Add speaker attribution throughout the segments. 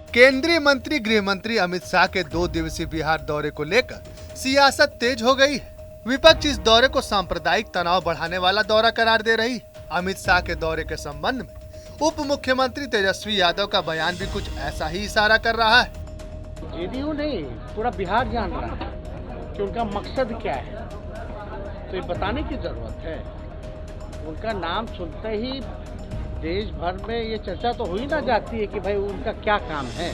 Speaker 1: केंद्रीय मंत्री गृह मंत्री अमित शाह के 2 दिवसीय बिहार दौरे को लेकर सियासत तेज हो गई है। विपक्ष इस दौरे को सांप्रदायिक तनाव बढ़ाने वाला दौरा करार दे रही। अमित शाह के दौरे के संबंध में उप मुख्यमंत्री तेजस्वी यादव का बयान भी कुछ ऐसा ही इशारा कर रहा है।
Speaker 2: जेडीयू नहीं, पूरा बिहार जान रहा है कि उनका मकसद क्या है, तो ये बताने की जरूरत है। उनका नाम सुनते ही देश भर में ये चर्चा तो हो ही ना जाती है कि भाई उनका क्या काम है।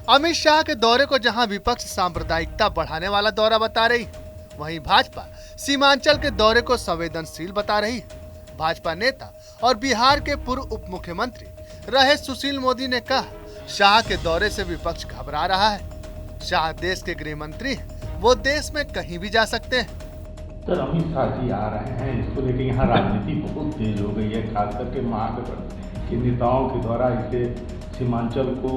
Speaker 1: अमित शाह के दौरे को जहां विपक्ष सांप्रदायिकता बढ़ाने वाला दौरा बता रही, वहीं भाजपा सीमांचल के दौरे को संवेदनशील बता रही। भाजपा नेता और बिहार के पूर्व उप मुख्यमंत्री रहे सुशील मोदी ने कहा, शाह के दौरे से विपक्ष घबरा रहा है। शाह देश के गृह मंत्री हैं, वो देश में कहीं भी जा सकते हैं।
Speaker 3: सर, अमित शाह जी आ रहे हैं, इसको लेकर यहाँ राजनीति बहुत तेज हो गई है, खास करके महागठबंधन के नेताओं के द्वारा इसे सीमांचल को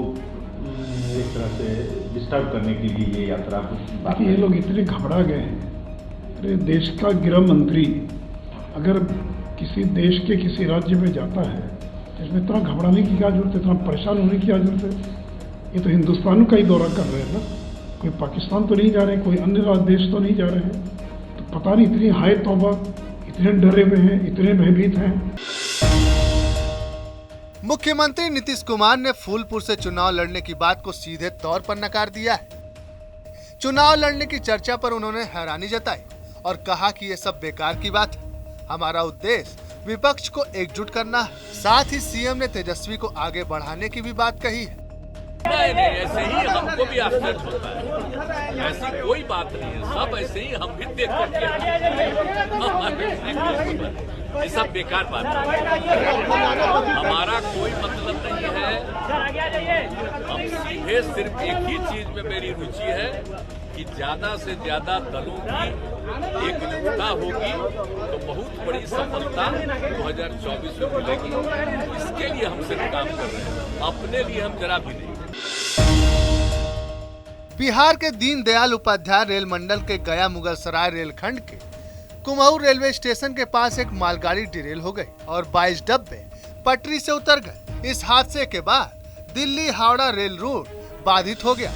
Speaker 3: एक तरह से डिस्टर्ब करने के लिए ये यात्रा कुछ।
Speaker 4: ये लोग इतने घबरा गए हैं। अरे देश का गृह मंत्री अगर किसी देश के किसी राज्य में जाता है तो इसमें इतना घबराने की क्या जरूरत है, इतना परेशान होने की क्या जरूरत है। ये तो हिंदुस्तान का ही दौरा कर रहे हैं ना, कोई पाकिस्तान तो नहीं जा रहे, कोई अन्य देश तो नहीं जा रहे हैं। तो पता नहीं इतनी हाय तौबा, इतने डरे हुए हैं, इतने भयभीत हैं।
Speaker 1: मुख्यमंत्री नीतीश कुमार ने फूलपुर से चुनाव लड़ने की बात को सीधे तौर पर नकार दिया है। चुनाव लड़ने की चर्चा पर उन्होंने हैरानी जताई और कहा कि ये सब बेकार की बात है। हमारा उद्देश्य विपक्ष को एकजुट करना है। साथ ही सीएम ने तेजस्वी को आगे बढ़ाने की भी बात कही है।
Speaker 5: नहीं, ऐसे ही हमको भी आश्चर्य होता है, ऐसी कोई बात नहीं है, सब ऐसे ही हम भी देख करके ये सब बेकार बात है। हमारा कोई मतलब नहीं है। हम सीधे सिर्फ एक ही चीज में मेरी रुचि है कि ज्यादा से ज्यादा दलों की एकजुटता होगी तो बहुत बड़ी सफलता 2024 में मिलेगी। इसके लिए हम सिर्फ काम कर रहे हैं, अपने लिए हम जरा भी नहीं।
Speaker 1: बिहार के दीनदयाल उपाध्याय रेल मंडल के गया मुगलसराय रेलखंड के कुमऊ रेलवे स्टेशन के पास एक मालगाड़ी डिरेल हो गई और 22 डब्बे पटरी से उतर गए। इस हादसे के बाद दिल्ली हावड़ा रेल रूट बाधित हो गया।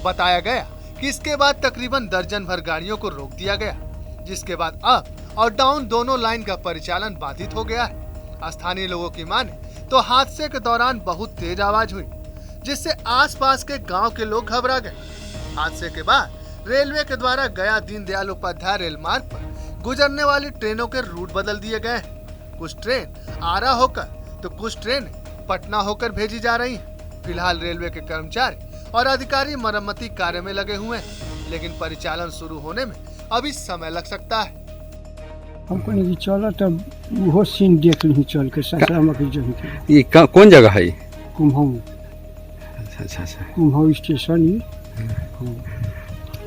Speaker 1: बताया गया कि इसके बाद तकरीबन दर्जन भर गाड़ियों को रोक दिया गया, जिसके बाद अप और डाउन दोनों लाइन का परिचालन बाधित हो गया है। स्थानीय लोगों की माने तो हादसे के दौरान बहुत तेज आवाज हुई, जिससे आसपास के गांव के लोग घबरा गए। हादसे के बाद रेलवे के द्वारा गया दीनदयाल उपाध्याय रेल मार्ग पर गुजरने वाली ट्रेनों के रूट बदल दिए गए। कुछ ट्रेन आरा होकर तो कुछ ट्रेन पटना होकर भेजी जा रही हैं। फिलहाल रेलवे के कर्मचारी और अधिकारी मरम्मती कार्य में लगे हुए हैं, लेकिन परिचालन शुरू होने में अभी समय लग सकता है।
Speaker 6: हमको नहीं चला तब वो सीन देख ली चल के सासाराम के जगह।
Speaker 7: ये कौन जगह है?
Speaker 6: कुम्हऊ।
Speaker 7: अच्छा।
Speaker 6: कुम्हऊ स्टेशन ही।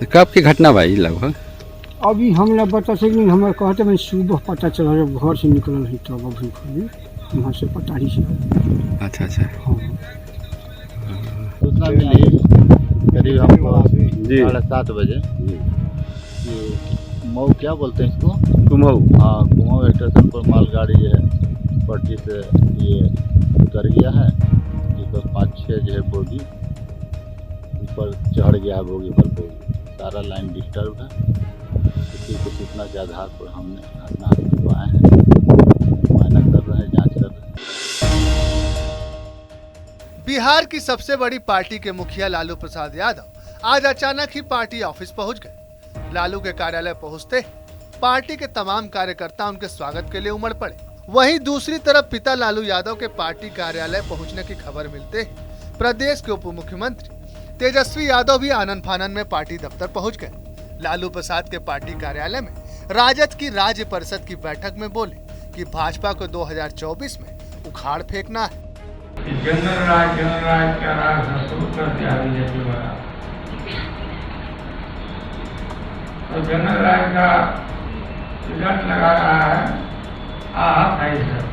Speaker 7: कब की घटना भाई लगभग?
Speaker 6: अभी हमला बता सकते हमारे कहते मैं सुबह पता चला जब घर से निकल रही तब अभी वहाँ से पटारी से।
Speaker 7: अच्छा।
Speaker 8: सूचना मिली करीब हमको 7:30 बजे कि कुम्हऊ, क्या बोलते हैं इसको,
Speaker 7: कुम्हऊ।
Speaker 8: हाँ, कुम्हऊ स्टेशन पर मालगाड़ी जो है पटरी से ये उतर गया है। जिसका 5-6 जो है बोगी ऊपर चढ़ गया, बोगी पर बोगी सारा लाइन डिस्टर्ब है। किसी को सूचना के आधार पर हमने घटना को आए हैं, मुआयना कर रहे हैं, जांच कर रहे हैं।
Speaker 1: बिहार की सबसे बड़ी पार्टी के मुखिया लालू प्रसाद यादव आज अचानक ही पार्टी ऑफिस पहुंच गए। लालू के कार्यालय पहुंचते पार्टी के तमाम कार्यकर्ता उनके स्वागत के लिए उमड़ पड़े। वहीं दूसरी तरफ पिता लालू यादव के पार्टी कार्यालय पहुंचने की खबर मिलते ही प्रदेश के उप मुख्यमंत्री तेजस्वी यादव भी आनन फानन में पार्टी दफ्तर पहुंच गए। लालू प्रसाद के पार्टी कार्यालय में राजद की राज्य परिषद की बैठक में बोले कि भाजपा को 2024 में उखाड़ फेंकना है।
Speaker 9: जनरल राज क्या राज शुरू कर दिया बीजेपी वाला, तो जनरल राज का रिजल्ट लगा रहा है। आप है सर,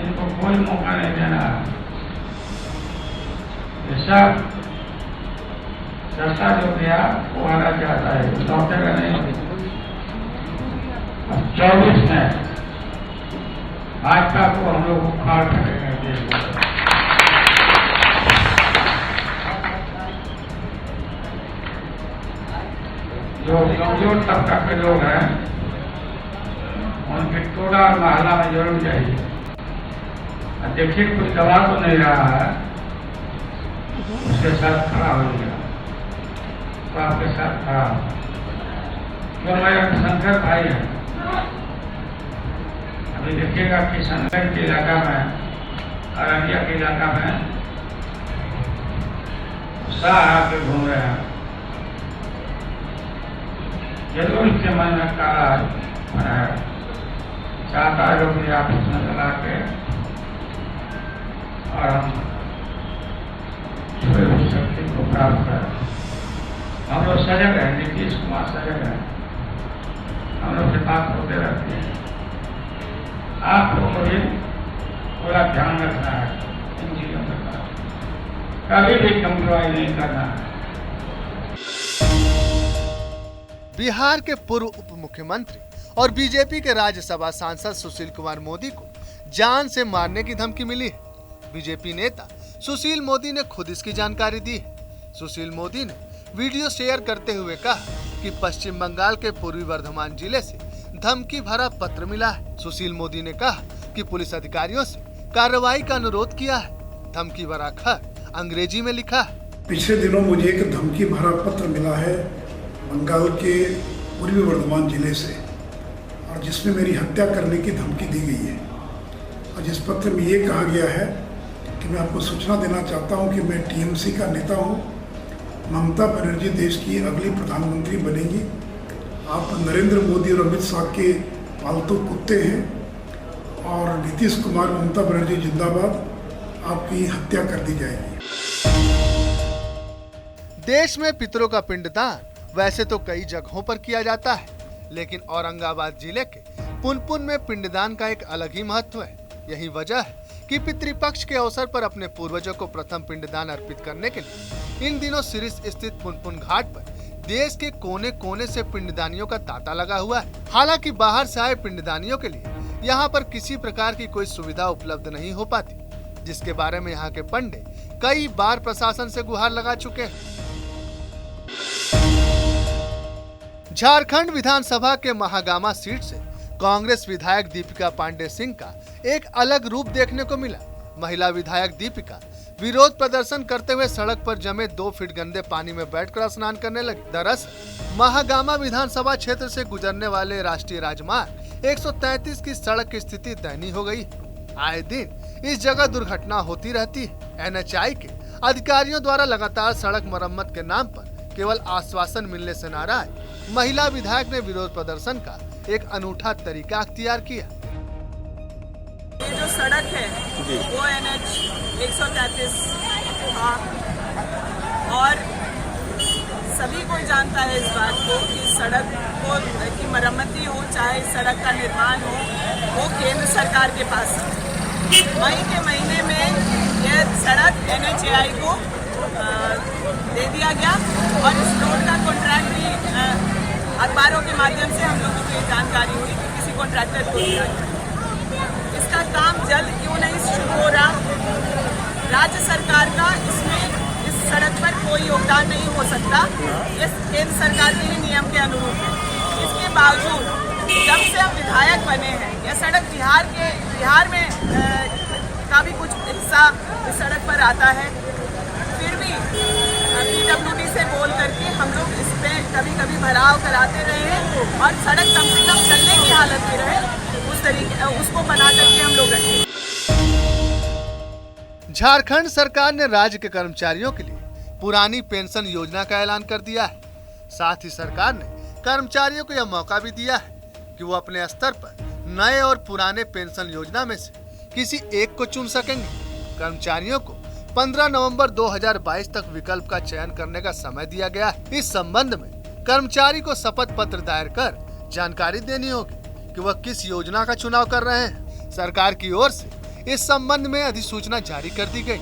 Speaker 9: इनको कोई मौका नहीं देना है। सब चर्चा जो किया वो आना चाहता है, लौटेगा नहीं। 24 में भाजपा को हम लोग उखाड़ फेंकेंगे। कमजोर तबका के लोग हैं उनके टोला और मोहल्ला में जरूर जाइए। देखिए कुछ दवा तो नहीं रहा है, उसके साथ खड़ा हो गया तो आपके साथ खड़ा हो। तो मेरा शंकर भाई है, अभी देखिएगा किशनगंज के इलाका में, अररिया के इलाका में शाह आके घूम रहे हैं। जरूर इसके मन में काला है, चाहता है लोग आपस में लगा के और हम शक्ति को प्राप्त करें। हम लोग सजग हैं, नीतीश कुमार सजग है, हम लोग से बात होते रहती है। आप लोगों को भी पूरा ध्यान रखना है इन चीजों का, कभी भी कम्प्रोमाइज नहीं करना है।
Speaker 1: बिहार के पूर्व उप मुख्यमंत्री और बीजेपी के राज्यसभा सांसद सुशील कुमार मोदी को जान से मारने की धमकी मिली है। बीजेपी नेता सुशील मोदी ने खुद इसकी जानकारी दी है। सुशील मोदी ने वीडियो शेयर करते हुए कहा कि पश्चिम बंगाल के पूर्वी वर्धमान जिले से धमकी भरा पत्र मिला है। सुशील मोदी ने कहा कि पुलिस अधिकारियों से कार्रवाई का अनुरोध किया है। धमकी भरा खत अंग्रेजी में लिखा है।
Speaker 4: पिछले दिनों मुझे एक धमकी भरा पत्र मिला है बंगाल के पूर्वी वर्धमान जिले से, और जिसमें मेरी हत्या करने की धमकी दी गई है। और जिस पत्र में ये कहा गया है कि मैं आपको सूचना देना चाहता हूं कि मैं टीएमसी का नेता हूं, ममता बनर्जी देश की अगली प्रधानमंत्री बनेगी, आप नरेंद्र मोदी और अमित शाह के पालतू कुत्ते हैं, और नीतीश कुमार ममता बनर्जी जिंदाबाद, आपकी हत्या कर दी जाएगी।
Speaker 1: देश में पितरों का पिंडदान वैसे तो कई जगहों पर किया जाता है, लेकिन औरंगाबाद जिले के पुनपुन में पिंडदान का एक अलग ही महत्व है। यही वजह है कि पितृपक्ष के अवसर पर अपने पूर्वजों को प्रथम पिंडदान अर्पित करने के लिए इन दिनों सिरिस स्थित पुनपुन घाट पर देश के कोने कोने से पिंडदानियों का तांता लगा हुआ है। हालांकि बाहर से आए पिंडदानियों के लिए यहाँ पर किसी प्रकार की कोई सुविधा उपलब्ध नहीं हो पाती, जिसके बारे में यहाँ के पंडे कई बार प्रशासन से गुहार लगा चुके हैं। झारखंड विधानसभा के महागामा सीट से कांग्रेस विधायक दीपिका पांडे सिंह का एक अलग रूप देखने को मिला। महिला विधायक दीपिका विरोध प्रदर्शन करते हुए सड़क पर जमे 2 फीट गंदे पानी में बैठकर स्नान करने लगी। दरअसल महागामा विधानसभा क्षेत्र से गुजरने वाले राष्ट्रीय राजमार्ग 133 की सड़क की स्थिति दयनीय हो गई। आए दिन इस जगह दुर्घटना होती रहती है। एनएचआई के अधिकारियों द्वारा लगातार सड़क मरम्मत के नाम पर केवल आश्वासन मिलने से नाराज महिला विधायक ने विरोध प्रदर्शन का एक अनूठा तरीका अख्तियार किया।
Speaker 10: ये जो सड़क है वो NH 133 था और सभी कोई जानता है इस बात को कि सड़क को की मरम्मती हो चाहे सड़क का निर्माण हो वो केंद्र सरकार के पास है। मई के महीने में यह सड़क NHAI को दे दिया गया और इस रोड का कॉन्ट्रैक्ट भी अखबारों के माध्यम से हम लोगों को ये जानकारी हुई कि किसी कॉन्ट्रैक्टर को दिया गया। इसका काम जल्द क्यों नहीं शुरू हो रहा? राज्य सरकार का इसमें इस सड़क पर कोई योगदान नहीं हो सकता, ये केंद्र सरकार के ही नियम के अनुरूप है। इसके बावजूद जब से हम विधायक बने हैं, यह सड़क बिहार में का भी कुछ हिस्सा इस सड़क पर आता है, फिर भी PWD से बोल करके हम लोग इस पे कभी कभी भराव कराते रहे हैं और सड़क कम से कम चलने की हालत में रहे, उस तरीके उसको बना करके हम लोग रखें।
Speaker 1: झारखंड सरकार ने राज्य के कर्मचारियों के लिए पुरानी पेंशन योजना का ऐलान कर दिया है। साथ ही सरकार ने कर्मचारियों को यह मौका भी दिया है कि वो अपने स्तर पर नए और पुराने पेंशन योजना में से किसी एक को चुन सकेंगे। कर्मचारियों को 15 नवंबर 2022 तक विकल्प का चयन करने का समय दिया गया है। इस संबंध में कर्मचारी को शपथ पत्र दायर कर जानकारी देनी होगी कि वह किस योजना का चुनाव कर रहे हैं। सरकार की ओर से इस संबंध में अधिसूचना जारी कर दी गई।